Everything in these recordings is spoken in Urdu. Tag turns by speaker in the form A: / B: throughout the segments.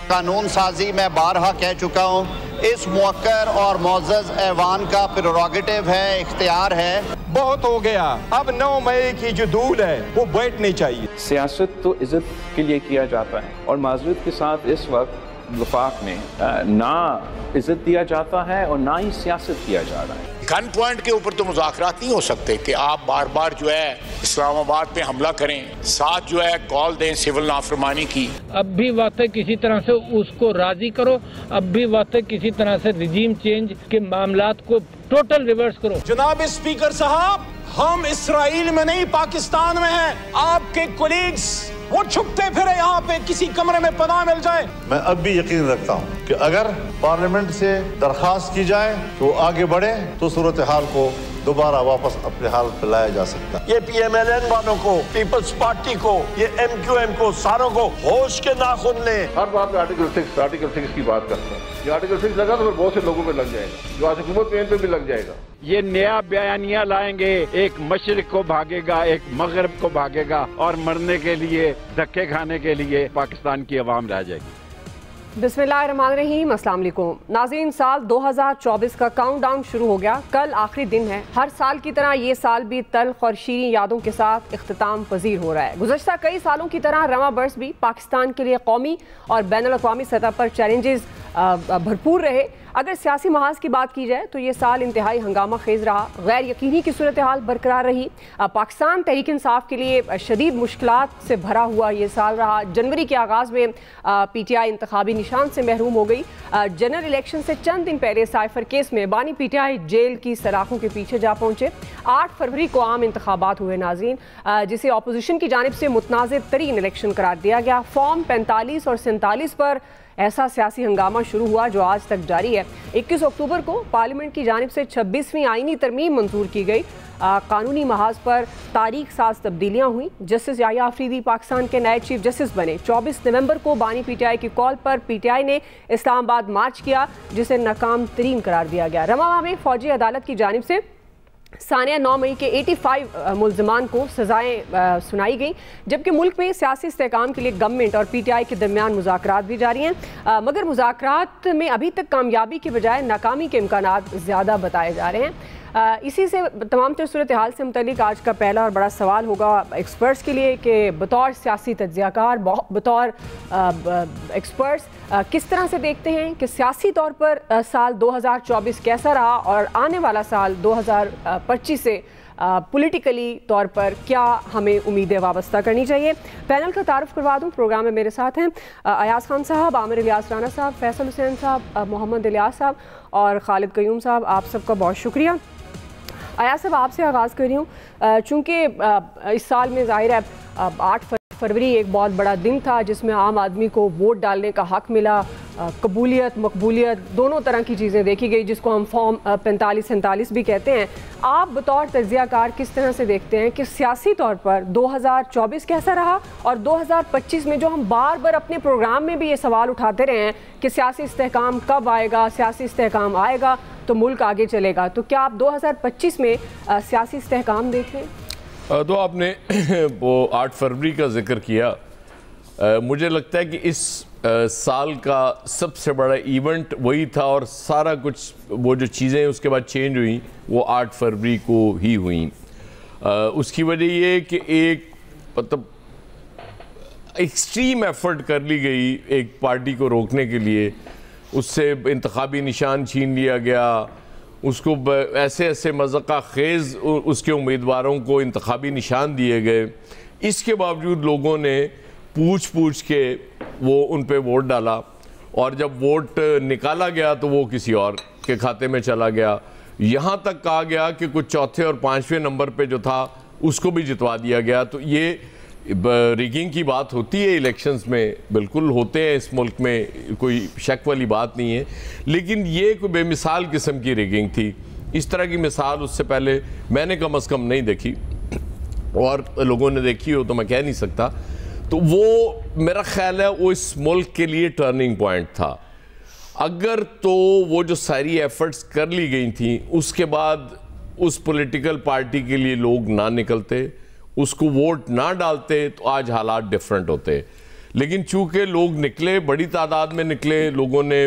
A: قانون سازی میں بارہا کہہ چکا ہوں اس موقر اور معزز ایوان کا پریروگیٹو ہے، اختیار ہے۔
B: بہت ہو گیا، اب 9 مئی کی جو دھول ہے وہ بیٹھنی چاہیے۔
C: سیاست تو عزت کے لیے کیا جاتا ہے، اور معذرت کے ساتھ اس وقت وفاق میں نہ عزت دیا جاتا ہے اور نہ ہی سیاست کیا جا رہا ہے۔
D: گن پوائنٹ کے اوپر تو مذاکرات نہیں ہو سکتے کہ آپ بار بار جو ہے اسلام آباد پہ حملہ کریں، ساتھ جو ہے کال دیں سول نافرمانی کی۔
E: اب بھی وقت ہے کسی طرح سے اس کو راضی کرو، اب بھی وقت ہے کسی طرح سے رجیم چینج کے معاملات کو ٹوٹل ریورس کرو۔
B: جناب اسپیکر صاحب، ہم اسرائیل میں نہیں پاکستان میں ہیں۔ آپ کے کولیگز وہ چھپتے پھرے یہاں پہ کسی کمرے میں پناہ مل جائے۔ میں اب بھی یقین رکھتا ہوں کہ اگر پارلیمنٹ سے درخواست کی جائے تو آگے بڑھے تو صورتحال کو دوبارہ واپس اپنے حال پہ لایا جا سکتا ہے۔ یہ پی ایم ایل این والوں کو، پیپلز پارٹی کو، یہ ایم کیو ایم کو، ساروں کو ہوش کے ناخن لیں۔
F: ہر بات میں آرٹیکل 6 کی بات کرتا ہوں۔ یہ آرٹیکل 6 لگا تو پھر بہت سے لوگوں پہ لگ جائے گا، جو آج حکومت میں ان پہ بھی لگ جائے گا۔
G: یہ نیا بیانیہ لائیں گے، ایک مشرق کو بھاگے گا، ایک مغرب کو بھاگے گا، اور مرنے کے لیے، دھکے کھانے کے لیے پاکستان کی عوام رہ جائے گی۔
H: بسم اللہ الرحمن الرحیم، السلام علیکم ناظرین۔ سال 2024 کا کاؤنٹ ڈاؤن شروع ہو گیا، کل آخری دن ہے۔ ہر سال کی طرح یہ سال بھی تلخ اور شیریں یادوں کے ساتھ اختتام پذیر ہو رہا ہے۔ گزشتہ کئی سالوں کی طرح رواں برس بھی پاکستان کے لیے قومی اور بین الاقوامی سطح پر چیلنجز بھرپور رہے۔ اگر سیاسی محاذ کی بات کی جائے تو یہ سال انتہائی ہنگامہ خیز رہا، غیر یقینی کی صورتحال برقرار رہی۔ پاکستان تحریک انصاف کے لیے شدید مشکلات سے بھرا ہوا یہ سال رہا۔ جنوری کے آغاز میں پی ٹی آئی انتخابی نشان سے محروم ہو گئی۔ جنرل الیکشن سے چند دن پہلے سائفر کیس میں بانی پی ٹی آئی جیل کی سلاخوں کے پیچھے جا پہنچے۔ 8 فروری کو عام انتخابات ہوئے ناظرین، جسے اپوزیشن کی جانب سے متنازع ترین الیکشن قرار دیا گیا۔ فارم 45 اور 47 پر ایسا سیاسی ہنگامہ شروع ہوا جو آج تک جاری ہے۔ 21 اکتوبر کو پارلیمنٹ کی جانب سے 26ویں آئینی ترمیم منظور کی گئی۔ قانونی محاذ پر تاریخ ساز تبدیلیاں ہوئیں۔ جسٹس یحییٰ آفریدی پاکستان کے نئے چیف جسٹس بنے۔ 24 نومبر کو بانی پی ٹی آئی کی کال پر پی ٹی آئی نے اسلام آباد مارچ کیا، جسے ناکام ترین قرار دیا گیا۔ رواں ماہ میں فوجی عدالت کی جانب سے ثانیہ 9 مئی کے 85 ملزمان کو سزائیں سنائی گئیں، جبکہ ملک میں سیاسی استحکام کے لیے گورنمنٹ اور پی ٹی آئی کے درمیان مذاکرات بھی جاری ہیں، مگر مذاکرات میں ابھی تک کامیابی کے بجائے ناکامی کے امکانات زیادہ بتائے جا رہے ہیں۔ اسی سے تمام تر صورتحال سے متعلق آج کا پہلا اور بڑا سوال ہوگا ایکسپرٹس کے لیے کہ بطور سیاسی تجزیہ کار، بطور ایکسپرٹس کس طرح سے دیکھتے ہیں کہ سیاسی طور پر سال 2024 کیسا رہا، اور آنے والا سال 2025 سے پولیٹیکلی طور پر کیا ہمیں امیدیں وابستہ کرنی چاہیے۔ پینل کا تعارف کروا دوں، پروگرام میں میرے ساتھ ہیں ایاز خان صاحب، عامر الیاس رانا صاحب، فیصل حسین صاحب، محمد الیاس صاحب اور خالد قیوم صاحب۔ آپ سب کا بہت شکریہ۔ ایاز صاحب، آپ سے آغاز کر رہی ہوں، چونکہ اس سال میں ظاہر ہے 8 فروری ایک بہت بڑا دن تھا جس میں عام آدمی کو ووٹ ڈالنے کا حق ملا، قبولیت مقبولیت دونوں طرح کی چیزیں دیکھی گئی، جس کو ہم فارم 45-47 بھی کہتے ہیں۔ آپ بطور تجزیہ کار کس طرح سے دیکھتے ہیں کہ سیاسی طور پر 2024 کیسا رہا، اور 2025 میں جو ہم بار بار اپنے پروگرام میں بھی یہ سوال اٹھاتے رہے ہیں کہ سیاسی استحکام کب آئے گا، سیاسی استحکام آئے گا تو ملک آگے چلے گا، تو کیا آپ 2025 میں سیاسی استحکام دیکھ رہے ہیں؟
I: تو آپ نے وہ 8 فروری کا ذکر کیا، مجھے لگتا ہے کہ اس سال کا سب سے بڑا ایونٹ وہی تھا، اور سارا کچھ وہ جو چیزیں اس کے بعد چینج ہوئیں وہ 8 فروری کو ہی ہوئیں۔ اس کی وجہ یہ کہ ایک مطلب ایکسٹریم ایفرٹ کر لی گئی ایک پارٹی کو روکنے کے لیے، اس سے انتخابی نشان چھین لیا گیا، اس کو ایسے مذاقہ خیز اس کے امیدواروں کو انتخابی نشان دیے گئے۔ اس کے باوجود لوگوں نے پوچھ کے وہ ان پہ ووٹ ڈالا، اور جب ووٹ نکالا گیا تو وہ کسی اور کے کھاتے میں چلا گیا۔ یہاں تک کہا گیا کہ کچھ چوتھے اور 5ویں نمبر پہ جو تھا اس کو بھی جتوا دیا گیا۔ تو یہ ریگنگ کی بات ہوتی ہے الیکشنز میں، بالکل ہوتے ہیں اس ملک میں، کوئی شک والی بات نہیں ہے، لیکن یہ کوئی بے مثال قسم کی ریگنگ تھی۔ اس طرح کی مثال اس سے پہلے میں نے کم از کم نہیں دیکھی، اور لوگوں نے دیکھی ہو تو میں کہہ نہیں سکتا۔ تو وہ میرا خیال ہے وہ اس ملک کے لیے ٹرننگ پوائنٹ تھا۔ اگر تو وہ جو ساری ایفرٹس کر لی گئی تھیں اس کے بعد اس پولیٹیکل پارٹی کے لیے لوگ نہ نکلتے، اس کو ووٹ نہ ڈالتے، تو آج حالات ڈیفرنٹ ہوتے۔ لیکن چونکہ لوگ نکلے، بڑی تعداد میں نکلے، لوگوں نے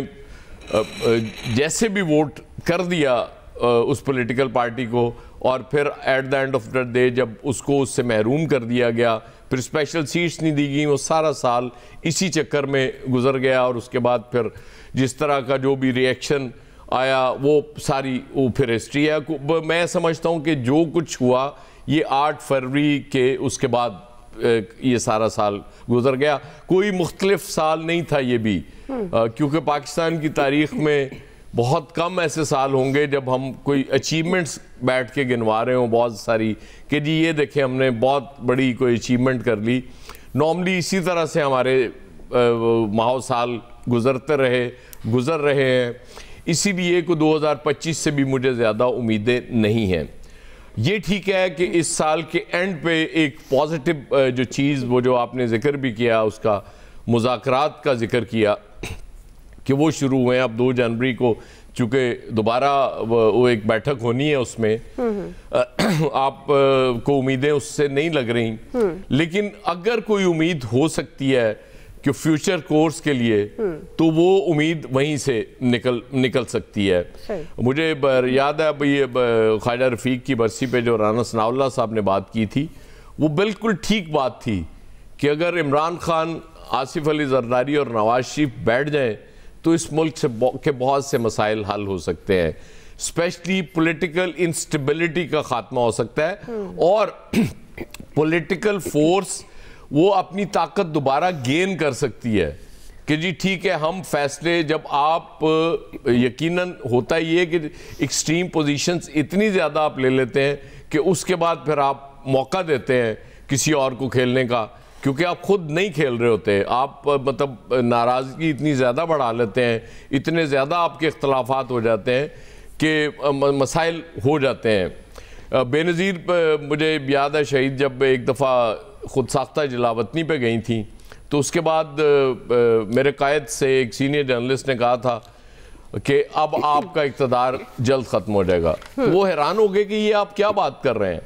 I: جیسے بھی ووٹ کر دیا اس پولیٹیکل پارٹی کو، اور پھر at the end of the day جب اس کو اس سے محروم کر دیا گیا، پھر اسپیشل سیٹس نہیں دی گئیں، وہ سارا سال اسی چکر میں گزر گیا، اور اس کے بعد پھر جس طرح کا جو بھی ری ایکشن آیا وہ پھر ہسٹری ہے۔ میں سمجھتا ہوں کہ جو کچھ ہوا یہ 8 فروری کے اس کے بعد یہ سارا سال گزر گیا، کوئی مختلف سال نہیں تھا یہ بھی، کیونکہ پاکستان کی تاریخ میں بہت کم ایسے سال ہوں گے جب ہم کوئی اچیومنٹس بیٹھ کے گنوا رہے ہوں بہت ساری، کہ جی یہ دیکھیں ہم نے بہت بڑی کوئی اچیومنٹ کر لی۔ نارملی اسی طرح سے ہمارے ماہو سال گزر رہے ہیں، اسی لیے کو 2025 سے بھی مجھے زیادہ امیدیں نہیں ہیں۔ یہ ٹھیک ہے کہ اس سال کے اینڈ پہ ایک پازیٹیو جو چیز، وہ جو آپ نے ذکر بھی کیا، اس کا مذاکرات کا ذکر کیا کہ وہ شروع ہوئے ہیں۔ اب 2 جنوری کو چونکہ دوبارہ وہ ایک بیٹھک ہونی ہے، اس میں آپ کو امیدیں اس سے نہیں لگ رہی، لیکن اگر کوئی امید ہو سکتی ہے کہ فیوچر کورس کے لیے، تو وہ امید وہیں سے نکل سکتی ہے۔ مجھے یاد ہے خواجہ رفیق کی برسی پہ جو رانا ثناء اللہ صاحب نے بات کی تھی، وہ بالکل ٹھیک بات تھی کہ اگر عمران خان، آصف علی زرداری اور نواز شریف بیٹھ جائیں تو اس ملک کے بہت سے مسائل حل ہو سکتے ہیں، اسپیشلی پولیٹیکل انسٹیبلٹی کا خاتمہ ہو سکتا ہے، اور پولیٹیکل فورس وہ اپنی طاقت دوبارہ گین کر سکتی ہے کہ جی ٹھیک ہے ہم فیصلے، جب آپ یقیناً ہوتا یہ کہ ایکسٹریم پوزیشنز اتنی زیادہ آپ لے لیتے ہیں کہ اس کے بعد پھر آپ موقع دیتے ہیں کسی اور کو کھیلنے کا، کیونکہ آپ خود نہیں کھیل رہے ہوتے، آپ مطلب ناراضگی اتنی زیادہ بڑھا لیتے ہیں، اتنے زیادہ آپ کے اختلافات ہو جاتے ہیں کہ مسائل ہو جاتے ہیں۔ بے نظیر مجھے یاد ہے شہید جب ایک دفعہ خود ساختہ جلاوطنی پہ گئی تھیں، تو اس کے بعد میرے قائد سے ایک سینئر جرنلسٹ نے کہا تھا کہ اب آپ کا اقتدار جلد ختم ہو جائے گا، وہ حیران ہو گئے کہ یہ آپ کیا بات کر رہے ہیں،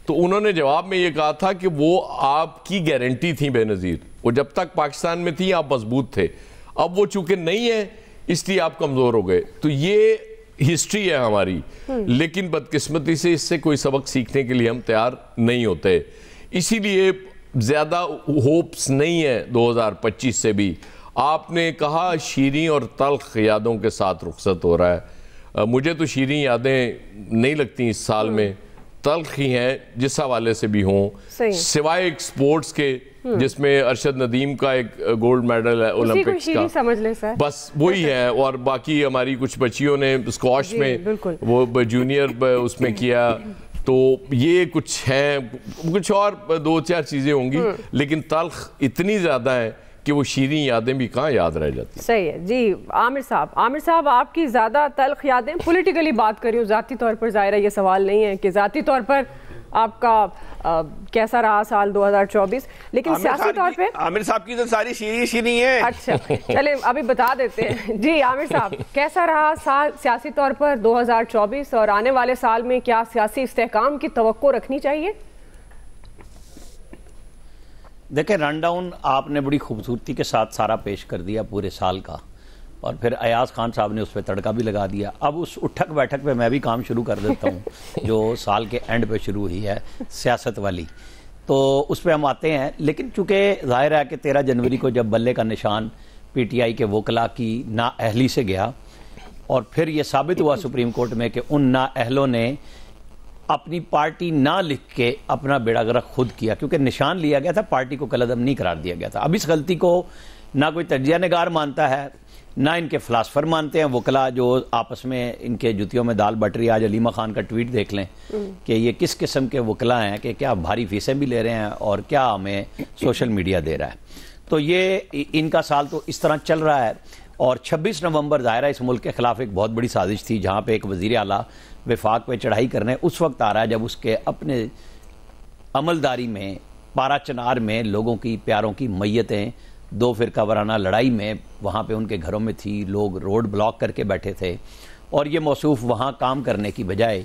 I: تو انہوں نے جواب میں یہ کہا تھا کہ وہ آپ کی گارنٹی تھی بے نظیر، وہ جب تک پاکستان میں تھی آپ مضبوط تھے، اب وہ چونکہ نہیں ہے اس لیے آپ کمزور ہو گئے۔ تو یہ ہسٹری ہے ہماری، لیکن بدقسمتی سے اس سے کوئی سبق سیکھنے کے لیے ہم تیار نہیں ہوتے، اسی لیے زیادہ ہوپس نہیں ہے 2025 سے بھی۔ آپ نے کہا شیریں اور تلخ یادوں کے ساتھ رخصت ہو رہا ہے، مجھے تو شیریں یادیں نہیں لگتی اس سال میں، تلخ ہی ہیں جس حوالے سے بھی ہوں، سوائے ایک سپورٹس کے جس میں ارشد ندیم کا ایک گولڈ میڈل ہے اولمپکس کا، بس وہی ہے، اور باقی ہماری کچھ بچیوں نے اسکواش میں وہ جونیئر اس میں کیا، تو یہ کچھ ہیں، کچھ اور 2-4 چیزیں ہوں گی، لیکن تلخ اتنی زیادہ ہیں کہ وہ شیریں یادیں بھی کہاں یاد رہ جاتی ہیں۔
H: صحیح ہے جی۔ عامر صاحب آپ کی زیادہ تلخ یادیں، پولیٹیکلی بات کر رہی ہوں، ذاتی طور پر ظاہر ہے یہ سوال نہیں ہے کہ ذاتی طور پر آپ کا کیسا رہا سال 2024، لیکن سیاسی طور پہ
J: عامر صاحب کی تو ساری شیریں ہیں۔
H: اچھا چلیں ابھی بتا دیتے ہیں جی عامر صاحب، کیسا رہا سال سیاسی طور پر 2024، اور آنے والے سال میں کیا سیاسی استحکام کی توقع رکھنی چاہیے؟
K: دیکھیں رن ڈاؤن آپ نے بڑی خوبصورتی کے ساتھ سارا پیش کر دیا پورے سال کا، اور پھر ایاز خان صاحب نے اس پہ تڑکا بھی لگا دیا۔ اب اس اٹھک بیٹھک پہ میں بھی کام شروع کر دیتا ہوں جو سال کے اینڈ پہ شروع ہوئی ہے سیاست والی، تو اس پہ ہم آتے ہیں۔ لیکن چونکہ ظاہر ہے کہ 13 جنوری کو جب بلے کا نشان پی ٹی آئی کے وکلاء کی نااہلی سے گیا، اور پھر یہ ثابت ہوا سپریم کورٹ میں کہ ان نااہلوں نے اپنی پارٹی نہ لکھ کے اپنا بیڑا غرق خود کیا، کیونکہ نشان لیا گیا تھا، پارٹی کو کالعدم نہیں قرار دیا گیا تھا۔ اب اس غلطی کو نہ کوئی تجزیہ نگار مانتا ہے، نہ ان کے فلاسفر مانتے ہیں، وکلاء جو آپس میں ان کے جوتیوں میں دال بٹ رہی ہے۔ آج علیمہ خان کا ٹویٹ دیکھ لیں کہ یہ کس قسم کے وکلاء ہیں کہ کیا بھاری فیسیں بھی لے رہے ہیں اور کیا ہمیں سوشل میڈیا دے رہا ہے۔ تو یہ ان کا سال تو اس طرح چل رہا ہے، اور 26 نومبر ظاہرہ اس ملک کے خلاف ایک بہت بڑی سازش تھی، جہاں پہ ایک وزیر اعلیٰ وفاق پہ چڑھائی کرنے اس وقت آ رہا ہے جب اس کے اپنے عملداری میں پارا چنار میں لوگوں کی پیاروں کی میتیں 2 فرقہ وارانہ لڑائی میں وہاں پہ ان کے گھروں میں تھی، لوگ روڈ بلاک کر کے بیٹھے تھے، اور یہ موصوف وہاں کام کرنے کی بجائے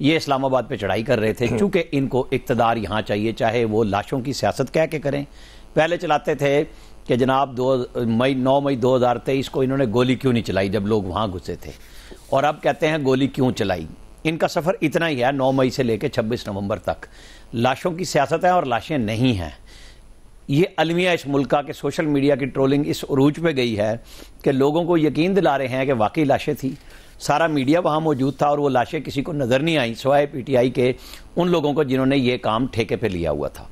K: یہ اسلام آباد پہ چڑھائی کر رہے تھے، چونکہ ان کو اقتدار یہاں چاہیے، چاہے وہ لاشوں کی سیاست کہہ کے کریں۔ پہلے چلاتے تھے کہ جناب 9 مئی 2023 کو انہوں نے گولی کیوں نہیں چلائی جب لوگ وہاں گھسے تھے، اور اب کہتے ہیں گولی کیوں چلائی۔ ان کا سفر اتنا ہی ہے 9 مئی سے لے کے 26 نومبر تک۔ لاشوں کی سیاست ہے اور لاشیں نہیں ہیں۔ یہ المیہ اس ملک کا کہ سوشل میڈیا کی ٹرولنگ اس عروج پہ گئی ہے کہ لوگوں کو یقین دلا رہے ہیں کہ واقعی لاشیں تھیں، سارا میڈیا وہاں موجود تھا اور وہ لاشیں کسی کو نظر نہیں آئیں سوائے پی ٹی آئی کے ان لوگوں کو جنہوں نے یہ کام ٹھیکے پہ لیا ہوا تھا۔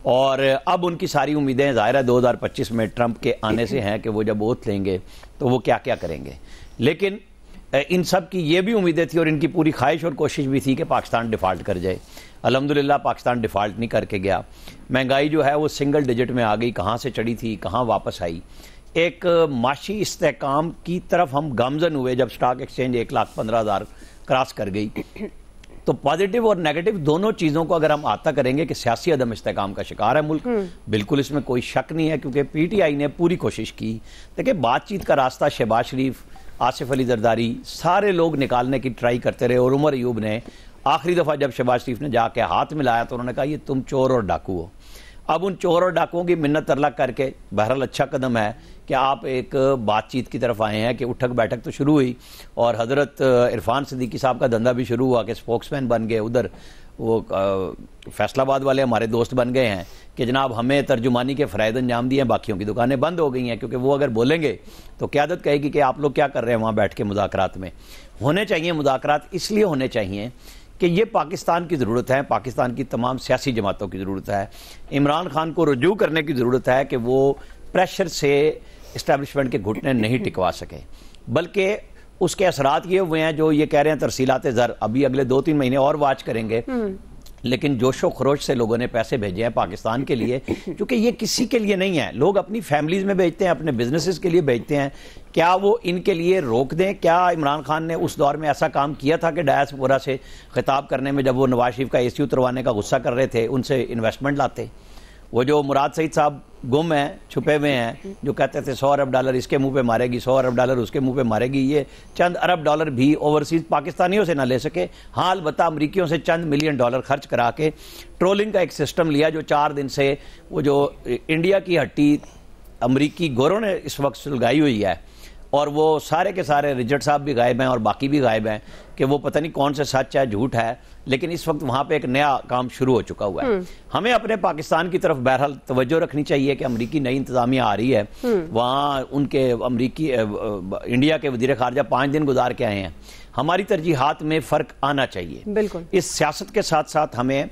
K: اور اب ان کی ساری امیدیں ظاہر ہے 2025 میں ٹرمپ کے آنے سے ہیں کہ وہ جب اوتھ لیں گے تو وہ کیا کیا کریں گے، لیکن ان سب کی یہ بھی امیدیں تھی اور ان کی پوری خواہش اور کوشش بھی تھی کہ پاکستان ڈیفالٹ کر جائے۔ الحمدللہ پاکستان ڈیفالٹ نہیں کر کے گیا۔ مہنگائی جو ہے وہ سنگل ڈیجٹ میں آ گئی، کہاں سے چڑھی تھی کہاں واپس آئی۔ ایک معاشی استحکام کی طرف ہم گامزن ہوئے جب سٹاک ایکسچینج 1,15,000 کراس کر گئی۔ تو پازیٹیو اور نیگیٹو دونوں چیزوں کو اگر ہم آتا کریں گے کہ سیاسی عدم استحکام کا شکار ہے ملک، بالکل اس میں کوئی شک نہیں ہے، کیونکہ پی ٹی آئی نے پوری کوشش کی۔ دیکھیں بات چیت کا راستہ شہباز شریف، آصف علی زرداری سارے لوگ نکالنے کی ٹرائی کرتے رہے، اور عمر ایوب نے آخری دفعہ جب شہباز شریف نے جا کے ہاتھ ملایا تو انہوں نے کہا یہ تم چور اور ڈاکو ہو۔ اب ان چور اور ڈاکوؤں کی منت ترلا کر کے بہرحال اچھا قدم ہے کہ آپ ایک بات چیت کی طرف آئے ہیں کہ اٹھک بیٹھک تو شروع ہوئی، اور حضرت عرفان صدیقی صاحب کا دھندا بھی شروع ہوا کہ سپوکس مین بن گئے، ادھر وہ فیصل آباد والے ہمارے دوست بن گئے ہیں کہ جناب ہمیں ترجمانی کے فرائض انجام دیے ہیں، باقیوں کی دکانیں بند ہو گئی ہیں، کیونکہ وہ اگر بولیں گے تو قیادت کہے گی کہ آپ لوگ کیا کر رہے ہیں وہاں بیٹھ کے مذاکرات میں۔ ہونے چاہیے مذاکرات، اس لیے ہونے چاہیے کہ یہ پاکستان کی ضرورت ہے، پاکستان کی تمام سیاسی جماعتوں کی ضرورت ہے۔ عمران خان کو رجوع کرنے کی ضرورت ہے کہ وہ پریشر سے اسٹیبلشمنٹ کے گھٹنے نہیں ٹکوا سکے، بلکہ اس کے اثرات یہ ہوئے ہیں جو یہ کہہ رہے ہیں ترسیلات زر ابھی اگلے 2-3 مہینے اور واچ کریں گے، لیکن جوش و خروش سے لوگوں نے پیسے بھیجے ہیں پاکستان کے لیے، کیونکہ یہ کسی کے لیے نہیں ہے، لوگ اپنی فیملیز میں بھیجتے ہیں، اپنے بزنسز کے لیے بھیجتے ہیں۔ کیا وہ ان کے لیے روک دیں؟ کیا عمران خان نے اس دور میں ایسا کام کیا تھا کہ ڈائسپورا سے خطاب کرنے میں جب وہ نواز شریف کا اے سی اتروانے کا غصہ کر رہے تھے ان سے انویسٹمنٹ لاتے؟ وہ جو مراد سعید صاحب گم ہیں، چھپے ہوئے ہیں، جو کہتے تھے 100 ارب ڈالر اس کے منہ پہ مارے گی، 100 ارب ڈالر اس کے منہ پہ مارے گی، یہ چند ارب ڈالر بھی اوورسیز پاکستانیوں سے نہ لے سکے، ہاں البتہ امریکیوں سے چند ملین ڈالر خرچ کرا کے ٹرولنگ کا ایک سسٹم لیا جو 4 دن سے وہ جو انڈیا کی ہٹی امریکی گوروں نے اس وقت سلگائی ہوئی ہے، اور وہ سارے کے سارے رچرڈ صاحب بھی غائب ہیں اور باقی بھی غائب ہیں کہ وہ پتہ نہیں کون سے سچ ہے جھوٹ ہے، لیکن اس وقت وہاں پہ ایک نیا کام شروع ہو چکا ہوا ہے۔ ہمیں اپنے پاکستان کی طرف بہرحال توجہ رکھنی چاہیے کہ امریکی نئی انتظامیہ آ رہی ہے، وہاں ان کے انڈیا کے وزیر خارجہ 5 دن گزار کے آئے ہیں، ہماری ترجیحات میں فرق آنا چاہیے۔
H: بالکل
K: اس سیاست کے ساتھ ساتھ ہمیں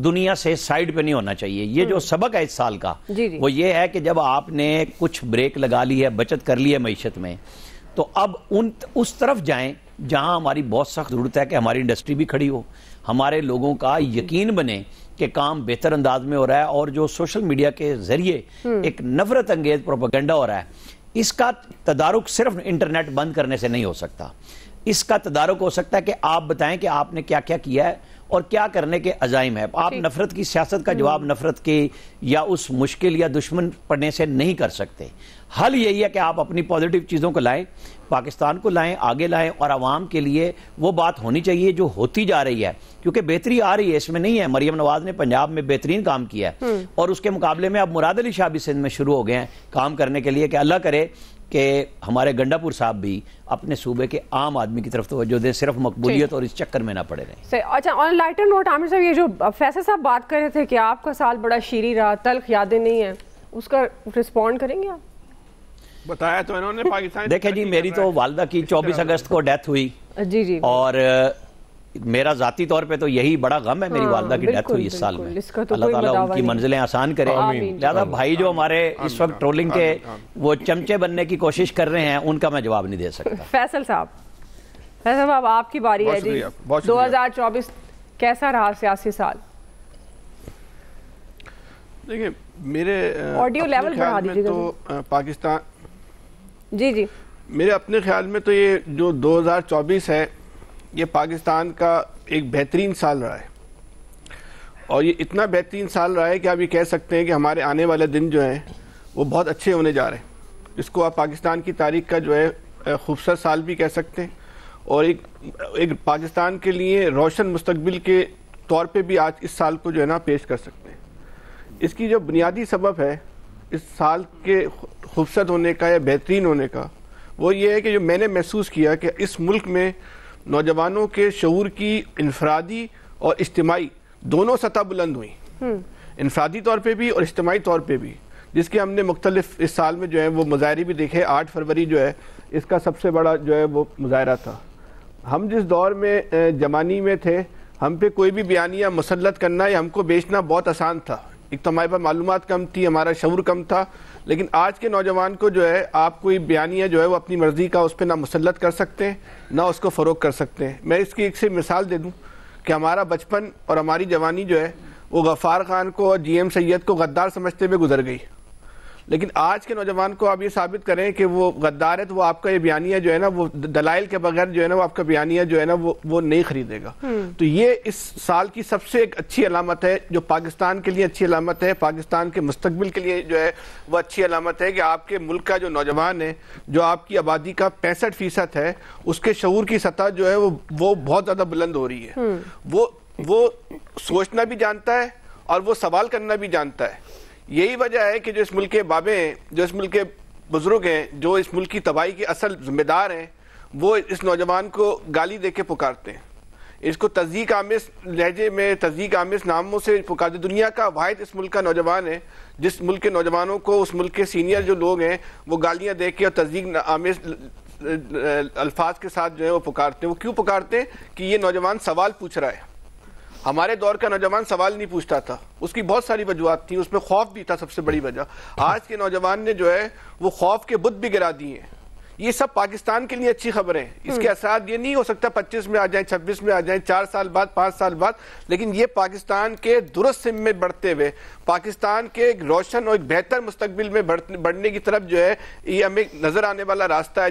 K: دنیا سے سائیڈ پہ نہیں ہونا چاہیے۔ یہ جو سبق ہے اس سال کا وہ یہ ہے کہ جب آپ نے کچھ بریک لگا لی ہے، بچت کر لی ہے معیشت میں، تو اب اس طرف جائیں جہاں ہماری بہت سخت ضرورت ہے کہ ہماری انڈسٹری بھی کھڑی ہو، ہمارے لوگوں کا یقین بنے کہ کام بہتر انداز میں ہو رہا ہے، اور جو سوشل میڈیا کے ذریعے ایک نفرت انگیز پروپیگنڈا ہو رہا ہے اس کا تدارک صرف انٹرنیٹ بند کرنے سے نہیں ہو سکتا۔ اس کا تدارک ہو سکتا ہے کہ آپ بتائیں کہ آپ نے کیا کیا کیا ہے اور کیا کرنے کے عزائم ہے۔ آپ نفرت کی سیاست کا جواب نفرت کے یا اس مشکل یا دشمن پڑنے سے نہیں کر سکتے۔ حل یہی ہے کہ آپ اپنی پازیٹیو چیزوں کو لائیں، پاکستان کو لائیں، آگے لائیں، اور عوام کے لیے وہ بات ہونی چاہیے جو ہوتی جا رہی ہے، کیونکہ بہتری آ رہی ہے، اس میں نہیں ہے۔ مریم نواز نے پنجاب میں بہترین کام کیا ہے، اور اس کے مقابلے میں اب مراد علی شاہ بھی سندھ میں شروع ہو گئے ہیں کام کرنے کے لیے، کہ اللہ کرے کہ ہمارے گنڈا پور صاحب بھی اپنے صوبے کے عام آدمی کی طرف توجہ دیں، صرف مقبولیت اور اس چکر میں نہ پڑے رہیں۔
H: اچھا، آن لائٹر نوٹ عامر صاحب، یہ جو فیصل صاحب بات کر رہے تھے کہ آپ کا سال بڑا شیریں رہا، تلخ یادیں نہیں ہیں، اس کا رسپونڈ کریں گے آپ؟
J: بتایا تو انہوں نے پاکستان۔
K: دیکھیں جی، میری تو والدہ کی 24 اگست کو ڈیتھ ہوئی،
H: جی،
K: اور میرا ذاتی طور پہ تو یہی بڑا غم ہے، میری والدہ کی ڈیتھ ہوئی اس سال میں۔ اللہ تعالیٰ ان کی منزلیں آسان کرے۔ لہذا بھائی جو ہمارے اس وقت ٹرولنگ کے وہ چمچے بننے کی کوشش کر رہے ہیں ان کا میں جواب نہیں دے سکتا۔
H: فیصل صاحب آپ کی باری ہے جی، 2024 کیسا رہا سیاسی سال؟
J: دیکھیں میرے
H: آڈیو لیول بڑھا دیجیے
J: تو پاکستان
H: جی
J: میرے اپنے خیال میں تو یہ جو 2024 ہے یہ پاکستان کا ایک بہترین سال رہا ہے، اور یہ اتنا بہترین سال رہا ہے کہ آپ یہ کہہ سکتے ہیں کہ ہمارے آنے والے دن جو ہیں وہ بہت اچھے ہونے جا رہے ہیں، جس کو آپ پاکستان کی تاریخ کا جو ہے خوبصورت سال بھی کہہ سکتے ہیں، اور ایک پاکستان کے لیے روشن مستقبل کے طور پہ بھی آج اس سال کو جو ہے نا پیش کر سکتے ہیں۔ اس کی جو بنیادی سبب ہے اس سال کے خوبصورت ہونے کا یا بہترین ہونے کا وہ یہ ہے کہ جو میں نے محسوس کیا کہ اس ملک میں نوجوانوں کے شعور کی انفرادی اور اجتماعی دونوں سطح بلند ہوئی، انفرادی طور پہ بھی اور اجتماعی طور پہ بھی، جس کے ہم نے مختلف اس سال میں جو ہے وہ مظاہرے بھی دیکھے۔ 8 فروری جو ہے اس کا سب سے بڑا جو ہے وہ مظاہرہ تھا۔ ہم جس دور میں جوانی میں تھے، ہم پہ کوئی بھی بیانیہ مسلط کرنا یا ہم کو بیچنا بہت آسان تھا، ایک تو ہمارے پاس معلومات کم تھی، ہمارا شعور کم تھا، لیکن آج کے نوجوان کو جو ہے آپ کوئی بیانیہ جو ہے وہ اپنی مرضی کا اس پہ نہ مسلط کر سکتے ہیں نہ اس کو فروغ کر سکتے ہیں۔ میں اس کی ایک سے مثال دے دوں کہ ہمارا بچپن اور ہماری جوانی جو ہے وہ غفار خان کو اور جی ایم سید کو غدار سمجھتے ہوئے گزر گئی، لیکن آج کے نوجوان کو آپ یہ ثابت کریں کہ وہ غدار ہے تو وہ آپ کا یہ بیانیہ جو ہے نا وہ دلائل کے بغیر جو ہے نا وہ آپ کا بیانیہ جو ہے نا وہ نہیں خریدے گا۔ تو یہ اس سال کی سب سے ایک اچھی علامت ہے، جو پاکستان کے لیے اچھی علامت ہے، پاکستان کے مستقبل کے لیے جو ہے وہ اچھی علامت ہے کہ آپ کے ملک کا جو نوجوان ہے، جو آپ کی آبادی کا 65% ہے، اس کے شعور کی سطح جو ہے وہ بہت زیادہ بلند ہو رہی ہے۔ وہ سوچنا بھی جانتا ہے اور وہ سوال کرنا بھی جانتا ہے۔ یہی وجہ ہے کہ جو اس ملک کے بابے ہیں، جو اس ملک کے بزرگ ہیں، جو اس ملک کی تباہی کے اصل ذمہ دار ہیں، وہ اس نوجوان کو گالی دے کے پکارتے ہیں، اس کو تصدیق آمیز لہجے میں، تصدیق آمیز ناموں سے پکارتے۔ دنیا کا واحد اس ملک کا نوجوان ہے جس ملک کے نوجوانوں کو اس ملک کے سینئر جو لوگ ہیں وہ گالیاں دے کے اور تصدیق آمیز الفاظ کے ساتھ جو ہے وہ پکارتے ہیں۔ وہ کیوں پکارتے ہیں؟ کہ یہ نوجوان سوال پوچھ رہا ہے۔ ہمارے دور کا نوجوان سوال نہیں پوچھتا تھا، اس کی بہت ساری وجوہات تھیں، اس میں خوف بھی تھا سب سے بڑی وجہ۔ آج کے نوجوان نے جو ہے وہ خوف کے بت بھی گرا دیے ہیں۔ یہ سب پاکستان کے لیے اچھی خبر ہے۔ اس کے اثرات یہ نہیں ہو سکتا 25 میں آ جائیں، 26 میں آ جائیں، 4 سال بعد، 5 سال بعد، لیکن یہ پاکستان کے درست سم میں بڑھتے ہوئے پاکستان کے ایک روشن اور ایک بہتر مستقبل میں بڑھنے کی طرف جو ہے یہ ہمیں نظر آنے والا راستہ ہے،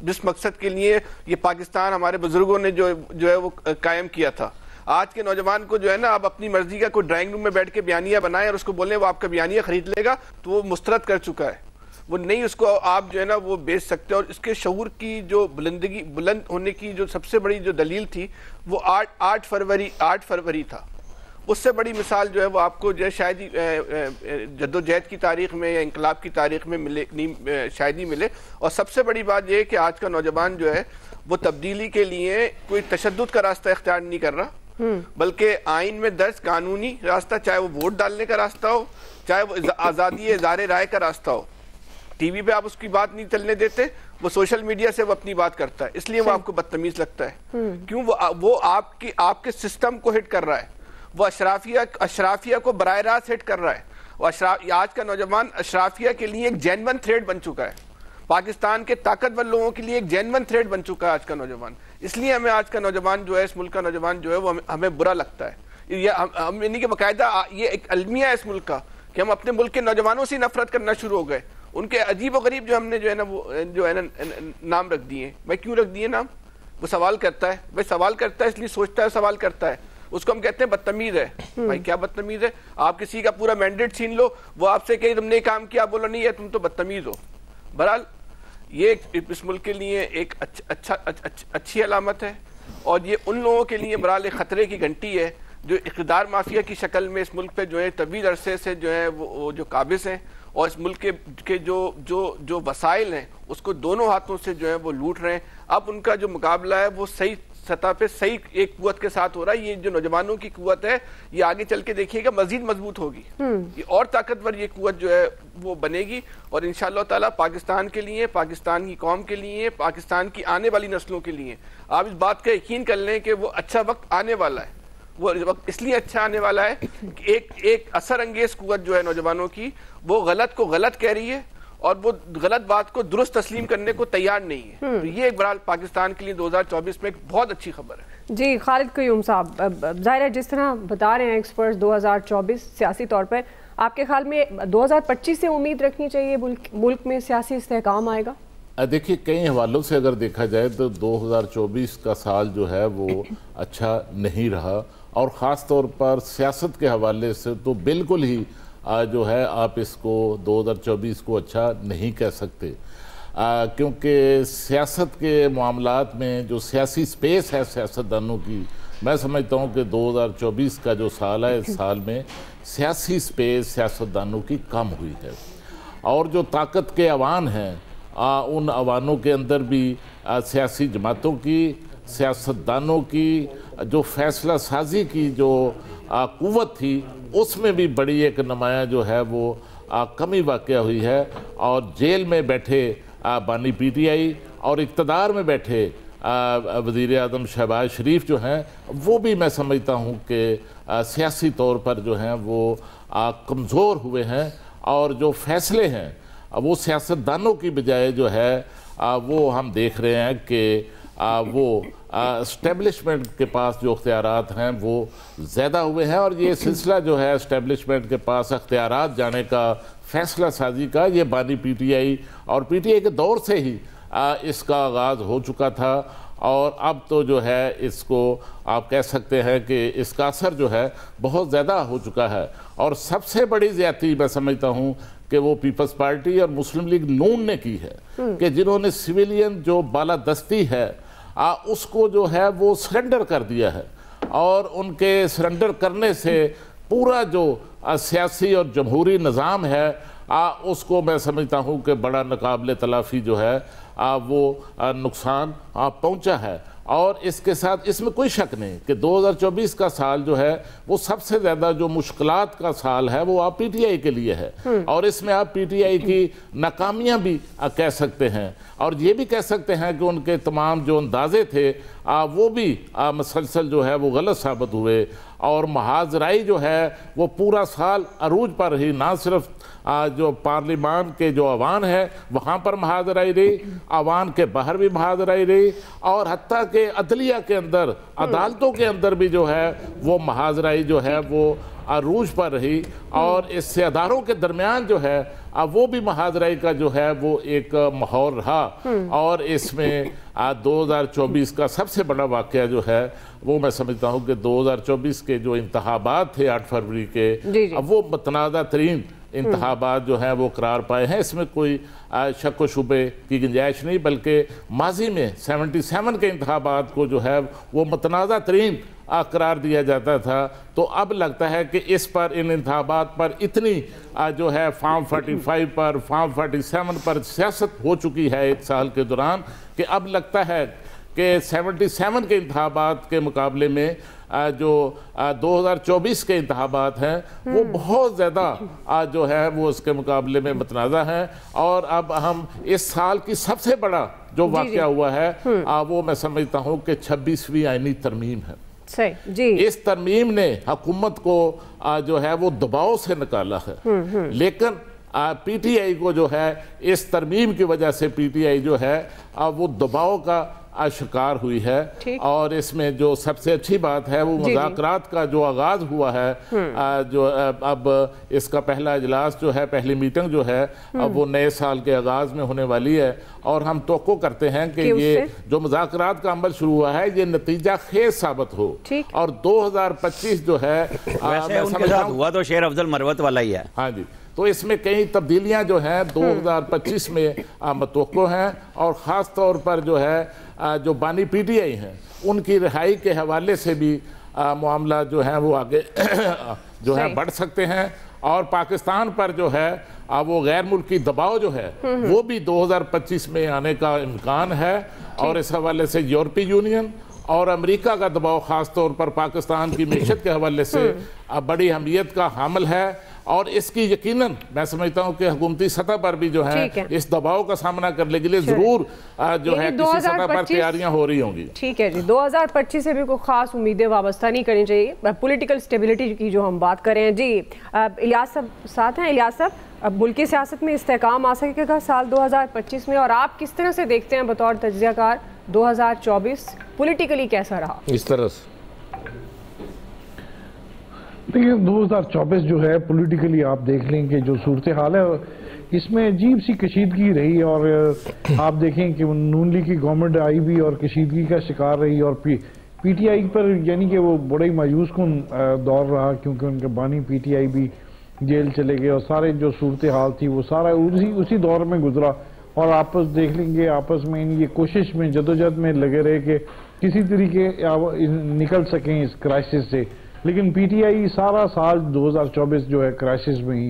J: جس مقصد کے لیے یہ پاکستان ہمارے بزرگوں نے جو ہے وہ قائم کیا تھا۔ آج کے نوجوان کو جو ہے نا آپ اپنی مرضی کا کوئی ڈرائنگ روم میں بیٹھ کے بیانیہ بنائیں اور اس کو بولیں وہ آپ کا بیانیہ خرید لے گا تو وہ مسترد کر چکا ہے، وہ نہیں اس کو آپ جو ہے نا وہ بیچ سکتے۔ اور اس کے شعور کی جو بلند ہونے کی جو سب سے بڑی جو دلیل تھی وہ 8 فروری تھا۔ اس سے بڑی مثال جو ہے وہ آپ کو جو ہے شاید ہی جدوجہد کی تاریخ میں یا انقلاب کی تاریخ میں شاید ہی ملے۔ اور سب سے بڑی بات یہ ہے کہ آج کا نوجوان جو ہے وہ تبدیلی کے لیے کوئی تشدد کا راستہ اختیار نہیں کر رہا، بلکہ آئین میں درج قانونی راستہ، چاہے وہ ووٹ ڈالنے کا راستہ ہو، چاہے وہ آزادی اظہار رائے کا راستہ ہو۔ ٹی وی پہ آپ اس کی بات نہیں چلنے دیتے، وہ سوشل میڈیا سے وہ اپنی بات کرتا ہے، اس لیے وہ آپ کو بدتمیز لگتا ہے۔ کیوں؟ وہ آپ کے سسٹم کو ہٹ کر رہا ہے، وہ اشرافیہ کو براہ راست ہٹ کر رہا ہے۔ آج کا نوجوان اشرافیہ کے لیے ایک جینون تھریٹ بن چکا ہے، پاکستان کے طاقتور لوگوں کے لیے ایک جینون تھریٹ بن چکا ہے آج کا نوجوان۔ اس لیے ہمیں آج کا نوجوان جو ہے، اس ملک کا نوجوان جو ہے وہ ہمیں برا لگتا ہے۔ ہم یعنی کہ باقاعدہ یہ ایک المیہ ہے اس ملک کا کہ ہم اپنے ملک کے نوجوانوں سے نفرت کرنا شروع ہو گئے، ان کے عجیب و غریب جو ہم نے جو ہے نا وہ جو ہے نا نام رکھ دیے ہیں۔ بھائی کیوں رکھ دیے نام؟ وہ سوال کرتا ہے، بھائی سوال کرتا ہے اس لیے سوچتا ہے، سوال کرتا ہے، اس کو ہم کہتے ہیں بدتمیز ہے۔ بھائی کیا بدتمیز ہے؟ آپ کسی کا پورا مینڈیٹ چھین لو، وہ آپ سے کہے تم نے کام کیا، بولو نہیں ہے تم تو بدتمیز ہو۔ بہرحال یہ اس ملک کے لیے ایک اچھی علامت ہے، اور یہ ان لوگوں کے لیے بہرحال ایک خطرے کی گھنٹی ہے جو اقتدار مافیا کی شکل میں اس ملک پہ جو ہے طویل عرصے سے جو ہے وہ جو قابض ہیں، اور اس ملک کے جو وسائل ہیں اس کو دونوں ہاتھوں سے جو ہے وہ لوٹ رہے ہیں۔ اب ان کا جو مقابلہ ہے وہ صحیح سطح پہ صحیح ایک قوت کے ساتھ ہو رہا ہے۔ یہ جو نوجوانوں کی قوت ہے یہ آگے چل کے دیکھیے گا مزید مضبوط ہوگی، یہ اور طاقتور یہ قوت جو ہے وہ بنے گی، اور انشاءاللہ تعالیٰ پاکستان کے لیے، پاکستان کی قوم کے لیے، پاکستان کی آنے والی نسلوں کے لیے آپ اس بات کا یقین کر لیں کہ وہ اچھا وقت آنے والا ہے۔ وہ وقت اس لیے اچھا آنے والا ہے کہ ایک اثر انگیز قوت جو ہے نوجوانوں کی، وہ غلط کو غلط کہہ رہی ہے اور وہ غلط بات کو درست تسلیم کرنے کو تیار نہیں ہے۔ تو یہ ایک بہرحال پاکستان کے لیے 2024 میں ایک بہت اچھی خبر ہے۔
H: جی خالد قیوم صاحب، ظاہر ہے جس طرح بتا رہے ہیں ایکسپرٹس 2024 سیاسی طور پر، آپ کے خیال میں 2025 سے امید رکھنی چاہیے ملک میں سیاسی استحکام آئے گا؟
L: دیکھیے کئی حوالوں سے اگر دیکھا جائے تو 2024 کا سال جو ہے وہ اچھا نہیں رہا، اور خاص طور پر سیاست کے حوالے سے تو بالکل ہی جو ہے آپ اس کو 2024 کو اچھا نہیں کہہ سکتے، کیونکہ سیاست کے معاملات میں جو سیاسی سپیس ہے سیاستدانوں کی، میں سمجھتا ہوں کہ 2024 کا جو سال ہے اس سال میں سیاسی سپیس سیاستدانوں کی کم ہوئی ہے۔ اور جو طاقت کے عوان ہیں ان عوانوں کے اندر بھی سیاسی جماعتوں کی، سیاستدانوں کی جو فیصلہ سازی کی جو قوت تھی اس میں بھی بڑی ایک نمایاں جو ہے وہ کمی واقع ہوئی ہے، اور جیل میں بیٹھے بانی پی ٹی آئی اور اقتدار میں بیٹھے وزیر اعظم شہباز شریف جو ہیں وہ بھی میں سمجھتا ہوں کہ سیاسی طور پر جو ہیں وہ کمزور ہوئے ہیں، اور جو فیصلے ہیں وہ سیاستدانوں کی بجائے جو ہے وہ ہم دیکھ رہے ہیں کہ وہ اسٹیبلشمنٹ کے پاس جو اختیارات ہیں وہ زیادہ ہوئے ہیں، اور یہ سلسلہ جو ہے اسٹیبلشمنٹ کے پاس اختیارات جانے کا، فیصلہ سازی کا، یہ بانی پی ٹی آئی اور پی ٹی آئی کے دور سے ہی اس کا آغاز ہو چکا تھا، اور اب تو جو ہے اس کو آپ کہہ سکتے ہیں کہ اس کا اثر جو ہے بہت زیادہ ہو چکا ہے۔ اور سب سے بڑی زیادتی میں سمجھتا ہوں کہ وہ پیپلز پارٹی اور مسلم لیگ نون نے کی ہے کہ جنہوں نے سویلین جو بالادستی ہے اس کو جو ہے وہ سرنڈر کر دیا ہے، اور ان کے سرنڈر کرنے سے پورا جو سیاسی اور جمہوری نظام ہے اس کو میں سمجھتا ہوں کہ بڑا ناقابل تلافی جو ہے وہ نقصان پہنچا ہے۔ اور اس کے ساتھ اس میں کوئی شک نہیں کہ 2024 کا سال جو ہے وہ سب سے زیادہ جو مشکلات کا سال ہے وہ آپ پی ٹی آئی کے لیے ہے، اور اس میں آپ پی ٹی آئی کی ناکامیاں بھی کہہ سکتے ہیں، اور یہ بھی کہہ سکتے ہیں کہ ان کے تمام جو اندازے تھے وہ بھی مسلسل جو ہے وہ غلط ثابت ہوئے، اور محاذ رائی جو ہے وہ پورا سال عروج پر ہی، نہ صرف جو پارلیمان کے جو عوان ہے وہاں پر محاذ رائی رہی، عوان کے باہر بھی محاذ رائی رہی، اور حتیٰ کہ عدلیہ کے اندر، عدالتوں کے اندر بھی جو ہے وہ محاذ رائی جو ہے وہ عروج پر رہی، اور اس سے اداروں کے درمیان جو ہے وہ بھی محاذ رائی کا جو ہے وہ ایک ماحول رہا۔ اور اس میں 2024 کا سب سے بڑا واقعہ جو ہے وہ میں سمجھتا ہوں کہ 2024 کے جو انتخابات تھے 8 فروری کے، وہ متنازع ترین انتخابات جو ہیں وہ قرار پائے ہیں، اس میں کوئی شک و شبے کی گنجائش نہیں، بلکہ ماضی میں 77 کے انتخابات کو جو ہے وہ متنازع ترین قرار دیا جاتا تھا، تو اب لگتا ہے کہ اس پر، ان انتخابات پر اتنی جو ہے فارم 45 پر، فارم 47 پر سیاست ہو چکی ہے ایک سال کے دوران، کہ اب لگتا ہے کہ 77 کے انتخابات کے مقابلے میں جو 2024 کے انتخابات ہیں وہ بہت زیادہ جو ہے وہ اس کے مقابلے میں متنازع ہیں، اور اب ہم اس سال کی سب سے بڑا جو واقعہ ہوا ہے وہ میں سمجھتا ہوں کہ 26ویں آئینی ترمیم ہے۔ اس ترمیم نے حکومت کو جو ہے وہ دباؤ سے نکالا ہے، لیکن پی ٹی آئی کو جو ہے اس ترمیم کی وجہ سے پی ٹی آئی جو ہے وہ دباؤ کا شکار ہوئی ہے، اور اس میں جو سب سے اچھی بات ہے وہ مذاکرات کا جو آغاز ہوا ہے، جو اب اس کا پہلا اجلاس جو ہے، پہلی میٹنگ جو ہے اب وہ نئے سال کے آغاز میں ہونے والی ہے، اور ہم توقع کرتے ہیں کہ یہ جو مذاکرات کا عمل شروع ہوا ہے یہ نتیجہ خیز ثابت ہو، اور 2025 جو ہے
K: ویسے ان کے ساتھ ہوا تو شیر افضل مروت والا ہی ہے۔
L: ہاں جی، تو اس میں کئی تبدیلیاں جو ہیں 2025 میں متوقع ہیں، اور خاص طور پر جو ہے جو بانی پی ٹی آئی ہیں ان کی رہائی کے حوالے سے بھی معاملہ جو ہے وہ آگے جو ہے بڑھ سکتے ہیں، اور پاکستان پر جو ہے وہ غیر ملکی دباؤ جو ہے وہ بھی 2025 میں آنے کا امکان ہے، اور اس حوالے سے یورپی یونین اور امریکہ کا دباؤ خاص طور پر پاکستان کی معیشت کے حوالے سے بڑی اہمیت کا حامل ہے، اور اس کی یقیناً میں سمجھتا ہوں کہ حکومتی سطح پر بھی جو ہے اس دباؤ کا سامنا کرنے کے لیے ضرور جو ہے کسی سطح پر تیاریاں ہو رہی ہوں گی۔
H: ٹھیک ہے جی، 2025 سے بھی کوئی خاص امیدیں وابستہ نہیں کرنی چاہیے، پولیٹیکل سٹیبلٹی کی جو ہم بات کر رہے ہیں۔ جی الیاس صاحب ساتھ ہیں۔ الیاس صاحب، اب ملکی سیاست میں استحکام آ سکے گا سال 2025 میں، اور آپ کس طرح سے دیکھتے ہیں بطور تجزیہ کار 2024 پولیٹیکلی کیسا رہا؟
I: اس طرح سے
M: دیکھیں 2024 جو ہے پولیٹیکلی آپ دیکھ لیں کہ جو صورتحال ہے اس میں عجیب سی کشیدگی رہی، اور آپ دیکھیں کہ نون لیگ کی گورنمنٹ آئی بھی اور کشیدگی کا شکار رہی، اور پی ٹی آئی پر یعنی کہ وہ بڑا ہی مایوس کن دور رہا، کیونکہ ان کے بانی پی ٹی آئی بھی جیل چلے گئے، اور سارے جو صورتحال تھی وہ سارا اسی دور میں گزرا، اور آپس دیکھ لیں گے آپس میں یہ کوشش میں جدوجہد میں لگے رہے کہ کسی طریقے نکل سکیں اس کرائسس سے، لیکن پی ٹی آئی سارا سال 2024 جو ہے کرائسس میں ہی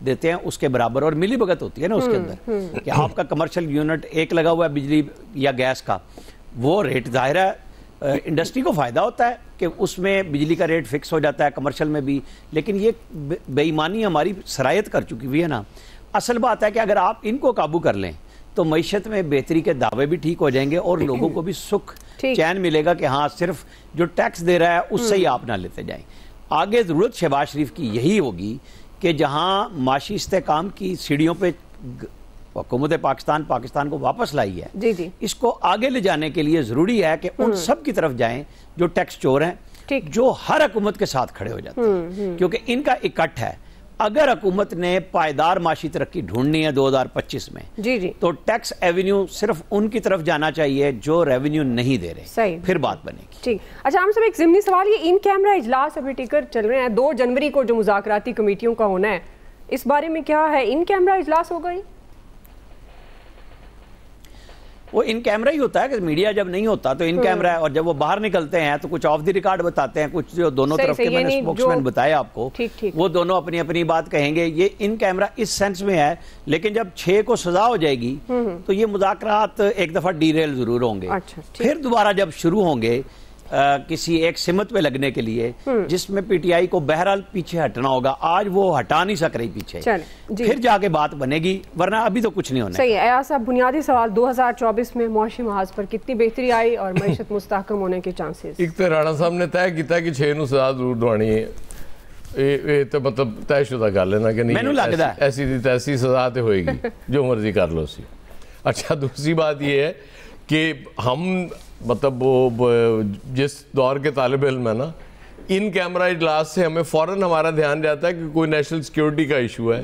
K: دیتے ہیں اس کے برابر، اور ملی بھگت ہوتی ہے نا اس کے اندر کہ آپ کا کمرشل یونٹ ایک لگا ہوا ہے بجلی یا گیس کا، وہ ریٹ ظاہر ہے انڈسٹری کو فائدہ ہوتا ہے کہ اس میں بجلی کا ریٹ فکس ہو جاتا ہے کمرشل میں بھی، لیکن یہ بے ایمانی ہماری سرایت کر چکی ہوئی ہے نا۔ اصل بات ہے کہ اگر آپ ان کو قابو کر لیں تو معیشت میں بہتری کے دعوے بھی ٹھیک ہو جائیں گے اور لوگوں کو بھی سکھ چین ملے گا کہ ہاں صرف جو ٹیکس دے رہا ہے اس سے ہی آپ نہ لیتے جائیں۔ آگے ضرورت شہباز شریف کی یہی ہوگی کہ جہاں معاشی استحکام کی سیڑھیوں پہ حکومت پاکستان کو واپس لائی ہے، اس کو آگے لے جانے کے لیے ضروری ہے کہ ان سب کی طرف جائیں جو ٹیکس چور ہیں، جو ہر حکومت کے ساتھ کھڑے ہو جاتے ہیں، کیونکہ ان کا اکٹھ ہے۔ اگر حکومت نے پائیدار معاشی ترقی ڈھونڈنی ہے 2025 میں تو ٹیکس ایونیو صرف ان کی طرف جانا چاہیے جو ریونیو نہیں دے رہے، پھر بات بنے گی۔
H: ٹھیک، اچھا ہم سب ایک ضمنی سوال، یہ ان کیمرہ اجلاس ابھی ٹکر چل رہے ہیں 2 جنوری کو جو مذاکراتی کمیٹیوں کا ہونا ہے، اس بارے میں کیا ہے؟ ان کیمرہ اجلاس ہوگا یہ؟
K: وہ ان کیمرہ ہی ہوتا ہے کہ میڈیا جب نہیں ہوتا تو ان کیمرہ ہے، اور جب وہ باہر نکلتے ہیں تو کچھ آف دی ریکارڈ بتاتے ہیں، کچھ جو دونوں طرف کے میں نے اسپوکس مین بتایا آپ کو، وہ دونوں اپنی اپنی بات کہیں گے۔ یہ ان کیمرہ اس سینس میں ہے، لیکن جب 6 کو سزا ہو جائے گی تو یہ مذاکرات ایک دفعہ ڈی ریل ضرور ہوں گے، پھر دوبارہ جب شروع ہوں گے کسی ایک سمت پہ لگنے کے لیے جس میں پی ٹی آئی کو بہرحال پیچھے ہٹنا ہوگا، آج وہ ہٹا نہیں سک رہی پیچھے، پھر جا کے بات بنے گی، ورنہ ابھی تو کچھ نہیں ہونا۔
H: صحیح ہے۔ ایاز صاحب بنیادی سوال 2024 میں معاشی محاذ پر کتنی بہتری آئی اور معیشت مستحکم ہونے کے چانسز؟
I: ایک تو رانا صاحب نے طے کیتا کہ 6 نو سزا ضرور دوانی ہے، یہ تو مطلب طے شدہ گل ہے نا کہ نہیں ایسی دی تیسی سزا تے ہوئے گی، جو مرضی کر لو سی۔ اچھا دوسری بات یہ ہے کہ ہم مطلب جس دور کے طالب علم ہے نا، ان کیمرہ اجلاس سے ہمیں فوراً ہمارا دھیان جاتا ہے کہ کوئی نیشنل سیکیورٹی کا ایشو ہے،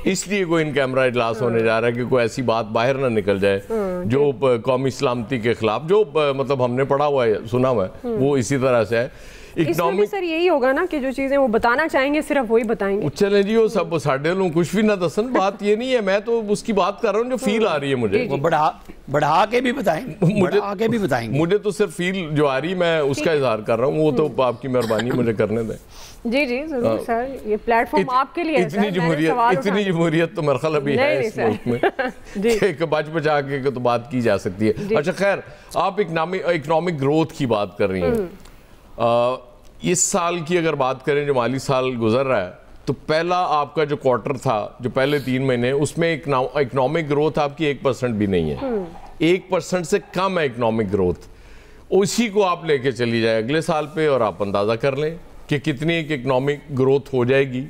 I: اس لیے کوئی ان کیمرہ اجلاس ہونے جا رہا ہے کہ کوئی ایسی بات باہر نہ نکل جائے جو قومی سلامتی کے خلاف، جو مطلب ہم نے پڑھا ہوا ہے سنا ہوا ہے وہ اسی طرح سے ہے۔
H: اس میں بھی سر یہی ہوگا نا کہ جو چیزیں وہ بتانا چاہیں گے صرف وہی بتائیں گے؟
I: چلیں جی وہ سب ساڑھے لوگ کچھ بھی نہ دسن، بات یہ نہیں ہے، میں تو اس کی بات کر رہا ہوں جو فیل آ رہی ہے مجھے،
K: بڑھا کے بھی بتائیں گے،
I: مجھے تو صرف فیل جو آ رہی میں اس کا اظہار کر رہا ہوں، وہ تو آپ کی مہربانی مجھے کرنے دیں۔
H: جی ضرور سر، یہ پلیٹ فارم آپ کے لیے ہے۔
I: اتنی جمہوریت تو میرے خیال ابھی ہے اس ملک میں کہ بچ بچا کے تو بات کی جا سکتی ہے۔ اچھا خیر، آپ اکنامک گروتھ کی بات کر رہی ہیں، اس سال کی اگر بات کریں جو مالی سال گزر رہا ہے تو پہلا آپ کا جو کوارٹر تھا، جو پہلے 3 مہینے، اس میں اکنامک گروتھ آپ کی 1% بھی نہیں ہے، 1% سے کم ہے اکنامک گروتھ۔ اسی کو آپ لے کے چلی جائے اگلے سال پہ اور آپ اندازہ کر لیں کہ کتنی ایک اکنامک گروتھ ہو جائے گی۔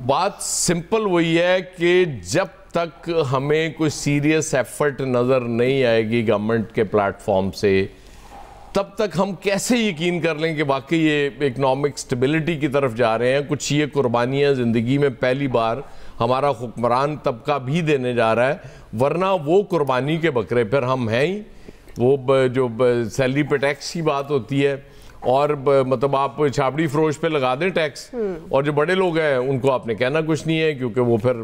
I: بات سمپل وہی ہے کہ جب تک ہمیں کوئی سیریس ایفرٹ نظر نہیں آئے گی گورنمنٹ کے پلیٹ فارم سے، تب تک ہم کیسے یقین کر لیں کہ واقعی یہ اکنامک سٹیبلٹی کی طرف جا رہے ہیں؟ کچھ یہ قربانیاں زندگی میں پہلی بار ہمارا حکمران طبقہ بھی دینے جا رہا ہے، ورنہ وہ قربانی کے بکرے پھر ہم ہیں ہی۔ وہ جو سیلری پہ ٹیکس کی بات ہوتی ہے، اور مطلب آپ چھاپڑی فروش پہ لگا دیں ٹیکس، اور جو بڑے لوگ ہیں ان کو آپ نے کہنا کچھ نہیں ہے، کیونکہ وہ پھر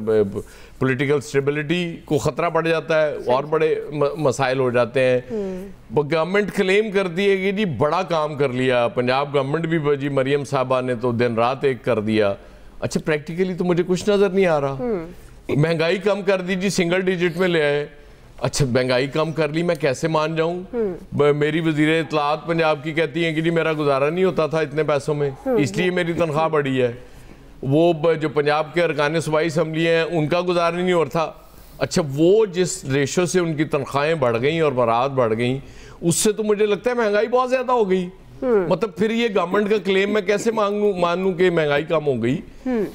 I: پولیٹیکل سٹیبلٹی کو خطرہ پڑ جاتا ہے اور بڑے مسائل ہو جاتے ہیں۔ گورنمنٹ کلیم کرتی ہے کہ جی بڑا کام کر لیا، پنجاب گورنمنٹ بھی جی مریم صاحبہ نے تو دن رات ایک کر دیا۔ اچھا پریکٹیکلی تو مجھے کچھ نظر نہیں آ رہا۔ مہنگائی کم کر دی جی، سنگل ڈیجٹ میں لے آئے۔ اچھا مہنگائی کم کر لی، میں کیسے مان جاؤں؟ میری وزیر اطلاعات پنجاب کی کہتی ہیں کہ جی میرا گزارا نہیں ہوتا تھا اتنے پیسوں میں، اس لیے میری تنخواہ بڑھی ہے۔ وہ جو پنجاب کے ارکان صوبائی اسمبلی ہیں ان کا گزارا نہیں ہو رہا تھا۔ اچھا وہ جس ریشو سے ان کی تنخواہیں بڑھ گئیں اور برآمد بڑھ گئیں، اس سے تو مجھے لگتا ہے مہنگائی بہت زیادہ ہو گئی۔ مطلب پھر یہ گورنمنٹ کا کلیم میں کیسے مانوں کہ مہنگائی کم ہو گئی؟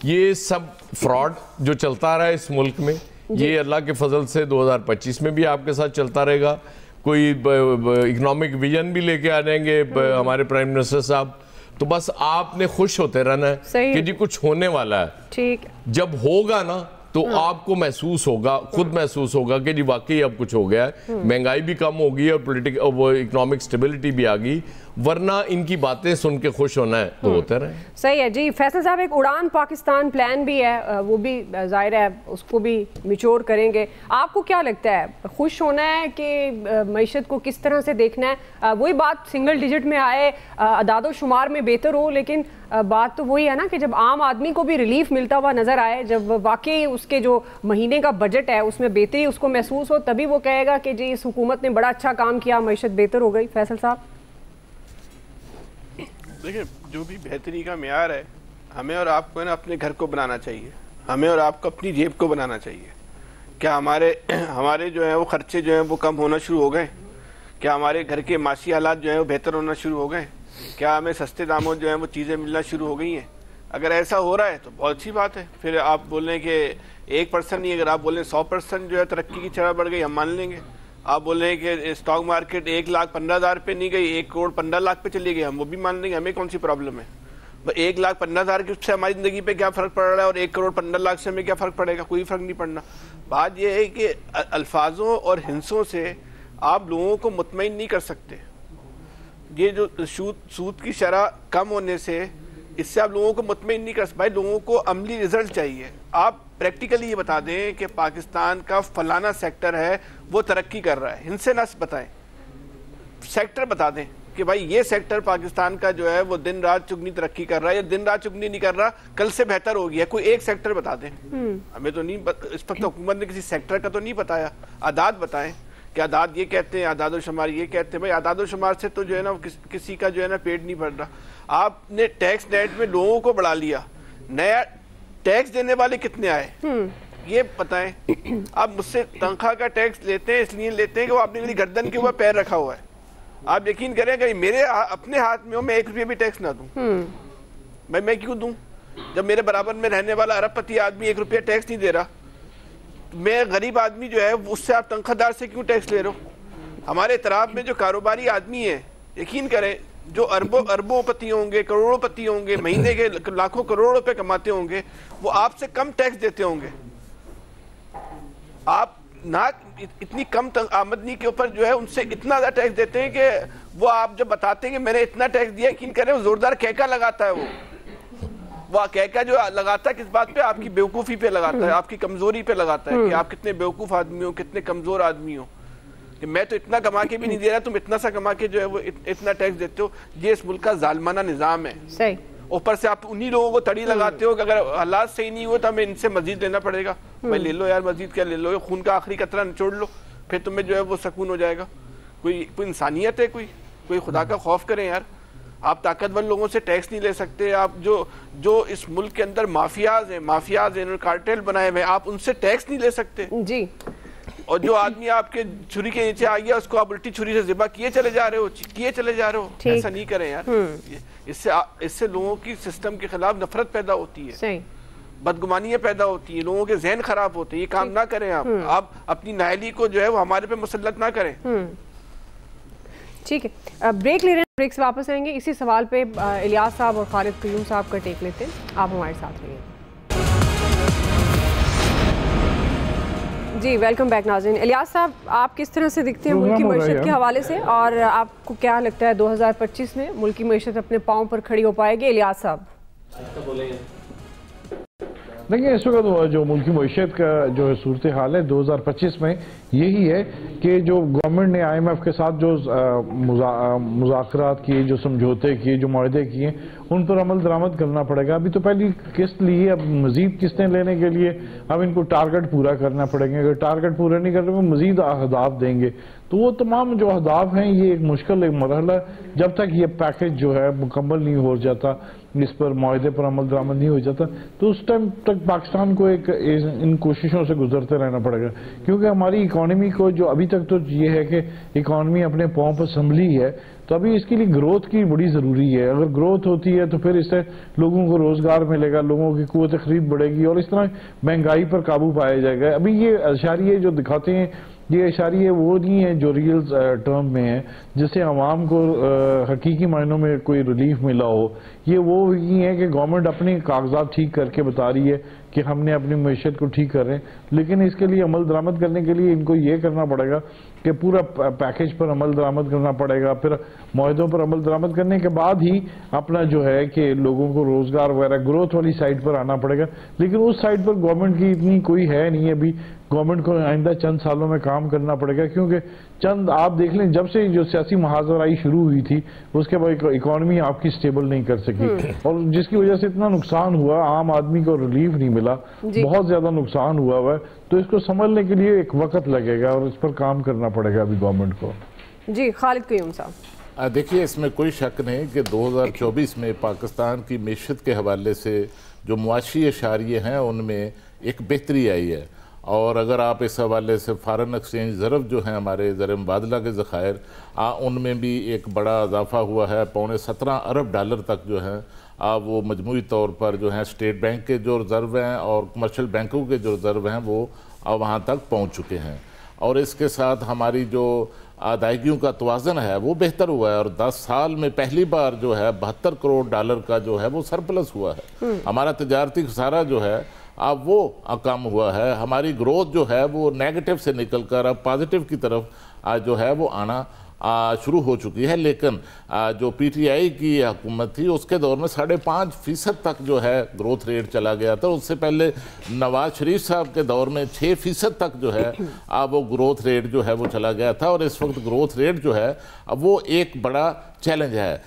I: یہ سب فراڈ جو چلتا رہا ہے اس ملک میں، یہ اللہ کے فضل سے 2025 میں بھی آپ کے ساتھ چلتا رہے گا۔ کوئی اکنامک ویژن بھی لے کے آ جائیں گے ہمارے پرائم منسٹر صاحب، تو بس آپ نے خوش ہوتے رہنا ہے کہ جی کچھ ہونے والا ہے۔
H: ٹھیک،
I: جب ہوگا نا تو آپ کو محسوس ہوگا, خود محسوس ہوگا کہ جی واقعی اب کچھ ہو گیا ہے, مہنگائی بھی کم ہوگی اور وہ اکنامک سٹیبلٹی بھی آ گئی. ورنہ ان کی باتیں سن کے خوش ہونا ہے تو ہوتے رہے.
H: صحیح ہے جی. فیصل صاحب, ایک اڑان پاکستان پلان بھی ہے, وہ بھی ظاہر ہے اس کو بھی میچور کریں گے. آپ کو کیا لگتا ہے, خوش ہونا ہے کہ معیشت کو کس طرح سے دیکھنا ہے؟ وہی بات سنگل ڈیجٹ میں آئے, اعداد و شمار میں بہتر ہو, لیکن بات تو وہی ہے نا کہ جب عام آدمی کو بھی ریلیف ملتا ہوا نظر آئے, جب واقعی اس کے جو مہینے کا بجٹ ہے اس میں بہتری اس کو محسوس ہو, تبھی وہ کہے گا کہ جی اس حکومت نے بڑا اچھا کام کیا, معیشت بہتر ہو گئی. فیصل صاحب
J: دیکھیں, جو بھی بہتری کا معیار ہے, ہمیں اور آپ کو نا اپنے گھر کو بنانا چاہیے, ہمیں اور آپ کو اپنی جیب کو بنانا چاہیے. کیا ہمارے جو ہیں وہ خرچے جو ہیں وہ کم ہونا شروع ہو گئے؟ کیا ہمارے گھر کے معاشی حالات جو ہیں وہ بہتر ہونا شروع ہو گئے؟ کیا ہمیں سستے داموں جو ہیں وہ چیزیں ملنا شروع ہو گئی ہیں؟ اگر ایسا ہو رہا ہے تو بہت اچھی بات ہے. پھر آپ بول رہے ہیں کہ 1% نہیں, اگر آپ بول رہے ہیں 100% جو ہے ترقی کی شرح بڑھ گئی, ہم مان لیں گے. آپ بول رہے ہیں کہ اسٹاک مارکیٹ 1,15,000 پہ نہیں گئی, 1,15,00,000 پہ چلی گئی, ہم وہ بھی مان لیں گے. ہمیں کون سی پرابلم ہے؟ 1,15,000 کی سے ہماری زندگی پہ کیا فرق پڑ رہا ہے, اور 1,15,00,000 سے ہمیں کیا فرق پڑے گا؟ کوئی فرق نہیں پڑنا. بات یہ ہے کہ الفاظوں اور ہنسوں سے آپ لوگوں کو مطمئن نہیں کر سکتے. یہ جو سود کی شرح کم ہونے سے, اس سے آپ لوگوں کو مطمئن نہیں کر سکتے. بھائی لوگوں کو عملی رزلٹ چاہیے. آپ پریکٹیکلی یہ بتا دیں کہ پاکستان کا فلانا سیکٹر ہے وہ ترقی کر رہا ہے, ان سے نہ بتائیں, سیکٹر بتا دیں کہ بھائی یہ سیکٹر پاکستان کا جو ہے وہ دن رات چگنی ترقی کر رہا ہے, یا دن رات چگنی نہیں کر رہا, کل سے بہتر ہو گیا. کوئی ایک سیکٹر بتا دیں. ہمیں تو نہیں, اس وقت حکومت نے کسی سیکٹر کا تو نہیں بتایا. اعداد بتائیں کہ اعداد یہ کہتے ہیں, اعداد و شمار یہ کہتے ہیں. بھائی اعداد و شمار سے تو جو ہے نا کسی کا جو ہے نا پیٹ نہیں بھر رہا. آپ نے ٹیکس نیٹ میں لوگوں کو بڑھا لیا, نیا ٹیکس دینے والے کتنے آئے یہ بتائیں. آپ مجھ سے تنخواہ کا ٹیکس لیتے ہیں, اس لیے لیتے ہیں کہ وہ اپنی میری گردن کے اوپر پیر رکھا ہوا ہے. آپ یقین کریں کہ میرے اپنے ہاتھ میں ہو, میں 1 روپیہ بھی ٹیکس نہ دوں. میں کیوں دوں جب میرے برابر میں رہنے والا ارب پتی آدمی 1 روپیہ ٹیکس نہیں دے رہا؟ میں غریب آدمی جو ہے اس سے آپ تنخواہ دار سے کیوں ٹیکس لے رہے ہو؟ ہمارے اطراف میں جو کاروباری آدمی ہیں, یقین کریں, جو اربوں پتی ہوں گے, کروڑوں پتی ہوں گے, مہینے کے لاکھوں کروڑ روپے کماتے ہوں گے, وہ آپ سے کم ٹیکس دیتے ہوں گے. آپ نہ اتنی کم آمدنی کے اوپر جو ہے ان سے اتنا زیادہ ٹیکس دیتے ہیں کہ وہ آپ جب بتاتے ہیں کہ میں نے اتنا ٹیکس دیا, یقین کریں وہ زوردار کہکا لگاتا ہے. وہ کہکا جو لگاتا ہے کس بات پہ؟ آپ کی بیوقوفی پہ لگاتا ہے, آپ کی کمزوری پہ لگاتا ہے کہ آپ کتنے بیوقوف آدمی ہو, کتنے کمزور آدمی ہو. کہ میں تو اتنا کما کے بھی نہیں دے رہا, تم اتنا سا کما کے جو ہے وہ اتنا ٹیکس دیتے ہو. یہ اس ملک کا ظالمانہ نظام ہے.
H: صحیح.
J: اوپر سے آپ انہی لوگوں کو تڑی لگاتے ہو کہ اگر حالات صحیح نہیں ہوئے تو ہمیں ان سے مزید لینا پڑے گا. بھائی لے لو یار, مزید کیا لے لو, خون کا آخری قطرہ نچوڑ لو, پھر تمہیں جو ہے وہ سکون ہو جائے گا. کوئی انسانیت ہے؟ کوئی خدا کا خوف کریں یار. آپ طاقتور لوگوں سے ٹیکس نہیں لے سکتے. آپ جو اس ملک کے اندر مافیاز ہیں, انہوں نے کارٹیل بنائے ہوئے, آپ ان سے ٹیکس نہیں لے سکتے.
H: جی.
J: اور جو آدمی آپ کے چھری کے نیچے آ گیا, اس کو آپ الٹی چھری سے ذبح کیے چلے جا رہے ہو. ایسا نہیں کریں یار. اس سے لوگوں کی سسٹم کے خلاف نفرت پیدا ہوتی ہے, بدگمانیاں پیدا ہوتی ہیں, لوگوں کے ذہن خراب ہوتے ہیں. یہ کام نہ کریں آپ اپنی نااہلی کو جو ہے وہ ہمارے پہ مسلط نہ کریں.
H: ٹھیک ہے, بریک لے رہے ہیں, بریک سے واپس آئیں گے. اسی سوال پہ الیاس صاحب اور خالد قیوم صاحب کا ٹیک لیتے ہیں. آپ ہمارے ساتھ رہیے. جی ویلکم بیک ناظرین. الیاس صاحب, آپ کس طرح سے دیکھتے ہیں ملکی معیشت کے حوالے سے, اور آپ کو کیا لگتا ہے 2025 میں ملکی معیشت اپنے پاؤں پر کھڑی ہو پائے گی؟ الیاس صاحب
M: دیکھیں, اس وقت جو ملکی معیشت کا جو ہے صورتحال ہے 2025 میں یہی ہے کہ جو گورنمنٹ نے IMF کے ساتھ جو مذاکرات کیے, جو سمجھوتے کیے, جو معاہدے کیے, ان پر عمل درآمد کرنا پڑے گا. ابھی تو پہلی قسط لی ہے, اب مزید قسطیں لینے کے لیے اب ان کو ٹارگٹ پورا کرنا پڑیں گے. اگر ٹارگٹ پورا نہیں کر رہے وہ مزید اہداف دیں گے. تو وہ تمام جو اہداف ہیں یہ ایک مشکل ایک مرحلہ ہے جب تک یہ پیکج جو ہے مکمل نہیں ہو جاتا, اس پر معاہدے پر عمل درآمد نہیں ہو جاتا. تو اس ٹائم تک پاکستان کو ان کوششوں سے گزرتے رہنا پڑے گا, کیونکہ ہماری اکانومی کو جو ابھی تک تو یہ ہے کہ اکانومی اپنے پاؤں پر سنبھلی ہے, تو ابھی اس کے لیے گروتھ کی بڑی ضروری ہے. اگر گروتھ ہوتی ہے تو پھر اس سے لوگوں کو روزگار ملے گا, لوگوں کی قوت خرید بڑھے گی, اور اس طرح مہنگائی پر قابو پایا جائے گا. ابھی یہ اشاریے جو دکھاتے ہیں, یہ اشاریے وہ نہیں ہیں جو ریئل ٹرم میں ہیں, جس سے عوام کو حقیقی معنوں میں کوئی ریلیف ملا ہو. یہ وہ ہی ہے کہ گورنمنٹ اپنے کاغذات ٹھیک کر کے بتا رہی ہے کہ ہم نے اپنی معیشت کو ٹھیک کر رہے ہیں، لیکن اس کے لیے عمل درآمد کرنے کے لیے ان کو یہ کرنا پڑے گا کہ پورا پیکیج پر عمل درآمد کرنا پڑے گا، پھر معاہدوں پر عمل درآمد کرنے کے بعد ہی اپنا جو ہے کہ لوگوں کو روزگار وغیرہ گروتھ والی سائٹ پر آنا پڑے گا. لیکن اس سائٹ پر گورنمنٹ کی اتنی کوئی ہے نہیں ابھی. گورنمنٹ کو آئندہ چند سالوں میں کام کرنا پڑے گا، کیونکہ چند آپ دیکھ لیں جب سے جو سیاسی محاذرائی شروع ہوئی تھی اس کے بعد اکانومی آپ کی سٹیبل نہیں کر سکی، اور جس کی وجہ سے اتنا نقصان ہوا، عام آدمی کو ریلیف نہیں ملا، بہت زیادہ نقصان ہوا ہے. تو اس کو سنبھلنے کے لیے ایک وقت لگے گا اور اس پر کام کرنا پڑے گا ابھی گورنمنٹ کو.
H: جی خالد قیوم صاحب.
L: دیکھیے اس میں کوئی شک نہیں کہ 2024 میں پاکستان کی معیشت کے حوالے سے جو معاشی اشاریے ہیں ان میں ایک بہتری آئی ہے، اور اگر آپ اس حوالے سے فارن ایکسچینج ضرب جو ہیں ہمارے زر مبادلہ کے ذخائر ان میں بھی ایک بڑا اضافہ ہوا ہے. $17 ارب تک جو ہیں وہ مجموعی طور پر جو ہیں اسٹیٹ بینک کے جو ریزرو ہیں اور کمرشل بینکوں کے جو ریزرو ہیں وہ وہاں تک پہنچ چکے ہیں. اور اس کے ساتھ ہماری جو ادائیگیوں کا توازن ہے وہ بہتر ہوا ہے، اور 10 سال میں پہلی بار جو ہے $72 کروڑ کا جو ہے وہ سرپلس ہوا ہے. ہمارا تجارتی خسارہ جو ہے اب وہ کم ہوا ہے. ہماری گروتھ جو ہے وہ نیگیٹو سے نکل کر اب پازیٹیو کی طرف جو ہے وہ آنا شروع ہو چکی ہے. لیکن جو پی ٹی آئی کی حکومت تھی اس کے دور میں 5.5% تک جو ہے گروتھ ریٹ چلا گیا تھا. اس سے پہلے نواز شریف صاحب کے دور میں 6% تک جو ہے وہ گروتھ ریٹ جو ہے وہ چلا گیا تھا، اور اس وقت گروتھ ریٹ جو ہے وہ ایک بڑا چیلنج ہے.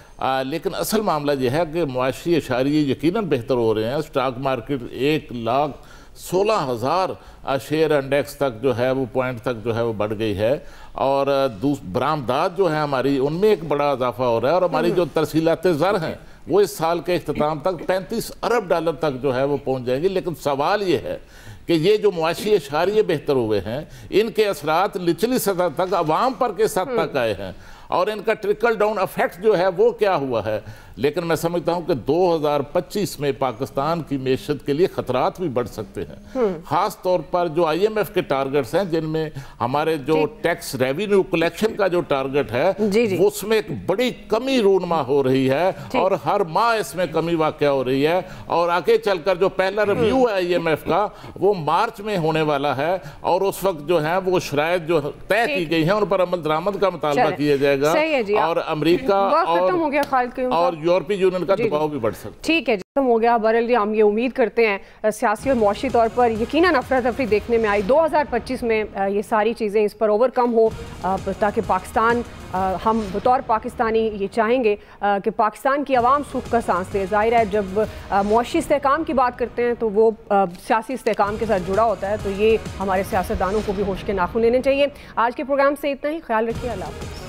L: لیکن اصل معاملہ یہ ہے کہ معاشی اشاریے یقیناً بہتر ہو رہے ہیں. اسٹاک مارکیٹ 1,16,000 شیئر انڈیکس تک جو ہے وہ پوائنٹ تک جو ہے وہ بڑھ گئی ہے، اور برآمدات جو ہیں ہماری ان میں ایک بڑا اضافہ ہو رہا ہے. اور ہماری جو ترسیلات زر ہیں وہ اس سال کے اختتام تک $35 ارب تک جو ہے وہ پہنچ جائیں گی. لیکن سوال یہ ہے کہ یہ جو معاشی اشاریے بہتر ہوئے ہیں ان کے اثرات نچلی سطح تک عوام پر کس حد تک آئے ہیں، اور ان کا ٹرکل ڈاؤن افیکٹ جو ہے وہ کیا ہوا ہے. لیکن میں سمجھتا ہوں کہ 2025 میں پاکستان کی معیشت کے لیے خطرات بھی بڑھ سکتے ہیں، خاص طور پر جو آئی ایم ایف کے ٹارگٹس ہیں جن میں ہمارے جو ٹیکس ریونیو کلیکشن کا جو ٹارگٹ ہے اس میں ایک بڑی کمی رونما ہو رہی ہے، اور ہر ماہ اس میں کمی واقع ہو رہی ہے. اور آگے چل کر جو پہلا ریویو ہے آئی ایم ایف کا وہ مارچ میں ہونے والا ہے، اور اس وقت جو ہے وہ شرائط جو طے کی گئی ہیں ان پر عمل درآمد کا مطالبہ کیا جائے گا، اور امریکہ اور یورپی یونین کا دباؤ بھی بڑھ سکتا ہے.
H: ٹھیک ہے، ختم ہو گیا. بہرحال ہم یہ امید کرتے ہیں سیاسی اور معاشی طور پر یقیناً افراتفری دیکھنے میں آئی. 2025 میں یہ ساری چیزیں اس پر اوور کم ہو، تاکہ پاکستان، ہم بطور پاکستانی یہ چاہیں گے کہ پاکستان کی عوام سکھ کا سانس لے. ظاہر ہے جب معاشی استحکام کی بات کرتے ہیں تو وہ سیاسی استحکام کے ساتھ جڑا ہوتا ہے، تو یہ ہمارے سیاستدانوں کو بھی ہوش کے ناخن لینے چاہیے. آج کے پروگرام سے اتنا ہی. خیال رکھیے. اللہ حافظ.